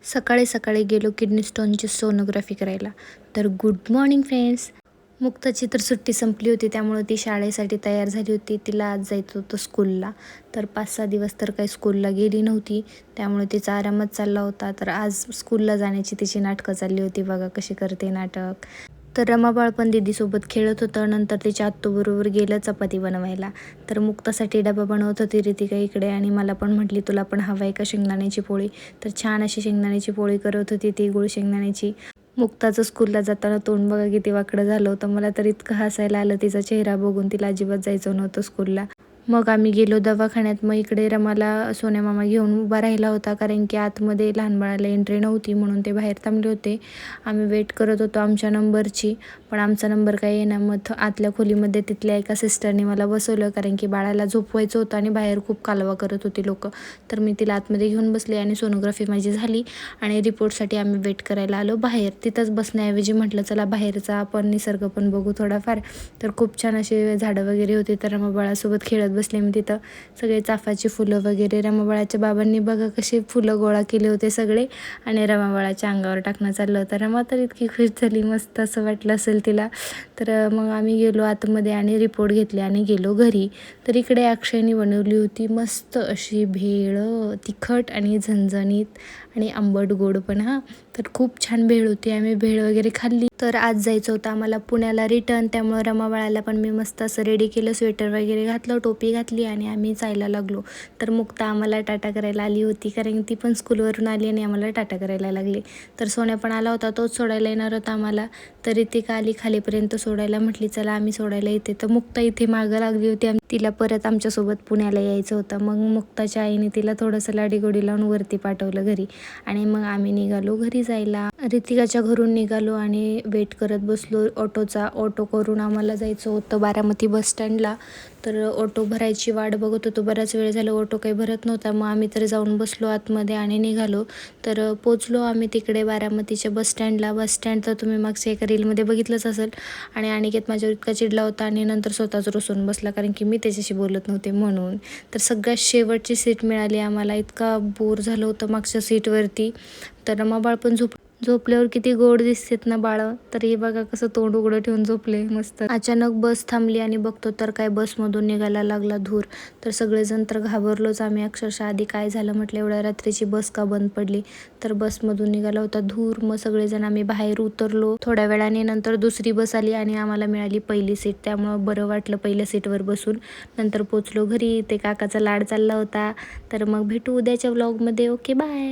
सकाळी सकाळी गेलो किडनी स्टोनची सोनोग्राफी करायला. तर गुड मॉर्निंग फ्रेंड्स. मुक्ताची तर सुट्टी संपली होती, त्यामुळे ती शाळेसाठी तयार झाली होती. तिला आज जायचं होतं स्कूलला. तर 5-6 दिवस तर काही स्कूलला गेली नव्हती, त्यामुळे तिचा आरामच चालला होता. तर आज स्कूलला जाण्याची तिची नाटकं चालली होती. बघा कशी करते नाटक. तर रमाबाळ पण दीदीसोबत खेळत होतं. नंतर तिच्या आत्तूबरोबर गेलं चपाती बनवायला. तर मुक्तासाठी डबा बनवत होती रितिका इकडे, आणि मला पण म्हटली तुला पण हवं आहे का शेंगदाण्याची पोळी. तर छान अशी शेंगदाण्याची पोळी करत होती ती, गुळ शेंगदाण्याची. मुक्ताचं स्कूलला जाताना तोंड बघा किती वाकडं झालं होतं. मला तर इतकं हसायला आलं तिचा चेहरा बघून. तिला अजिबात जायचं नव्हतं स्कूलला. मग आम्ही गेलो दवाखान्यात. मग इकडे रमाला सोन्या मामा घेऊन उभा राहिला होता, कारण की आतमध्ये लहान बाळाला एंट्री नव्हती, म्हणून ते बाहेर थांबले होते. आम्ही वेट करत होतो आमच्या नंबरची, पण आमचा नंबर काही येईना. मग आतल्या खोलीमध्ये तिथल्या एका सिस्टरने मला बसवलं, कारण की बाळाला झोपवायचं होतं आणि बाहेर खूप कालवा करत होती लोक. तर मी तिला आतमध्ये घेऊन बसले आणि सोनोग्राफी माझी झाली आणि रिपोर्टसाठी आम्ही वेट करायला आलो बाहेर. तिथंच बसण्याऐवजी म्हटलं चला बाहेरचा आपण निसर्ग पण बघू थोडाफार. तर खूप छान असे झाडं वगैरे होते. तर रमा बाळासोबत खेळत बसले मी तिथं. सगळे चाफ्याची फुलं वगैरे रमाबाळाच्या बाबांनी बघा कसे फुलं गोळा केले होते सगळे, आणि रमाबाळाच्या अंगावर टाकणं चाललं होतं. रमा तर इतकी खुश झाली, मस्त असं वाटलं असेल तिला. तर मग आम्ही गेलो आतमध्ये आणि रिपोर्ट घेतले आणि गेलो घरी. तर इकडे अक्षयनी बनवली होती मस्त अशी भेळ, तिखट आणि झणझणीत आणि आंबट गोड पण. तर खूप छान भेळ होती. आम्ही भेळ वगैरे खाल्ली. तर आज जायचं होतं आम्हाला पुण्याला रिटर्न, त्यामुळे रमाबाळाला पण मी मस्त असं रेडी केलं, स्वेटर वगैरे घातलं, टोपी घातली आणि आम्ही जायला लागलो. तर मुक्ता आम्हाला टाटा करायला आली होती, कारण ती पण स्कूलवरून आली आणि आम्हाला टाटा करायला लागली. तर सोन्या पण आला होता, तोच सोडायला येणार होता आम्हाला. तर रितिका आली खालीपर्यंत सोडायला, म्हटली चला आम्ही सोडायला येते. तर मुक्ता इथे मागं लागली होती, तिला परत आमच्यासोबत पुण्याला यायचं होतं. मग मुक्ताच्या आईने तिला थोडंसं लाडीगोडी लावून वरती पाठवलं घरी, आणि मग आम्ही निघालो घरी जायला. रितिकाच्या घरून निघालो आणि वेट करत बसलो ऑटोचा. ऑटो करून आम्हाला जायचं होतं बारामती बसस्टँडला. तर ऑटो भरायची वाट बघत होतो, बराच वेळ झाला ऑटो काही भरत नव्हता. मग आम्ही तर जाऊन बसलो आतमध्ये आणि निघालो. तर पोचलो आम्ही तिकडे बारामतीच्या बसस्टँडला. बसस्टँड तर तुम्ही मागच्या एका रीलमध्ये बघितलंच असेल. आणि अनिकेत माझ्यावर इतका चिडला होता आणि नंतर स्वतःच रुसून बसला, कारण की मी त्याच्याशी बोलत नव्हते म्हणून. तर सगळ्यात शेवटची सीट मिळाली आम्हाला. इतका बोर झालं होतं मागच्या सीटवरती. तर रमाबाळ पण झोपल्यावर किती गोड दिसतात ना बाळं. तर हे बघा कसं तोंड उघडं ठेवून झोपले मस्त. अचानक बस थांबली आणि बघतो तर काय बसमधून निघायला लागला धूर. तर सगळेजण तर घाबरलोच आम्ही अक्षरशः. आधी काय झालं म्हटलं, एवढ्या रात्रीची बस का बंद पडली. तर बसमधून निघाला होता धूर. मग सगळेजण आम्ही बाहेर उतरलो. थोड्या वेळाने नंतर दुसरी बस आली आणि आम्हाला मिळाली पहिली सीट, त्यामुळं बरं वाटलं पहिल्या सीटवर बसून. नंतर पोचलो घरी. ते काकाचा लाड चालला होता. तर मग भेटू उद्याच्या व्लॉगमध्ये. Okay bye.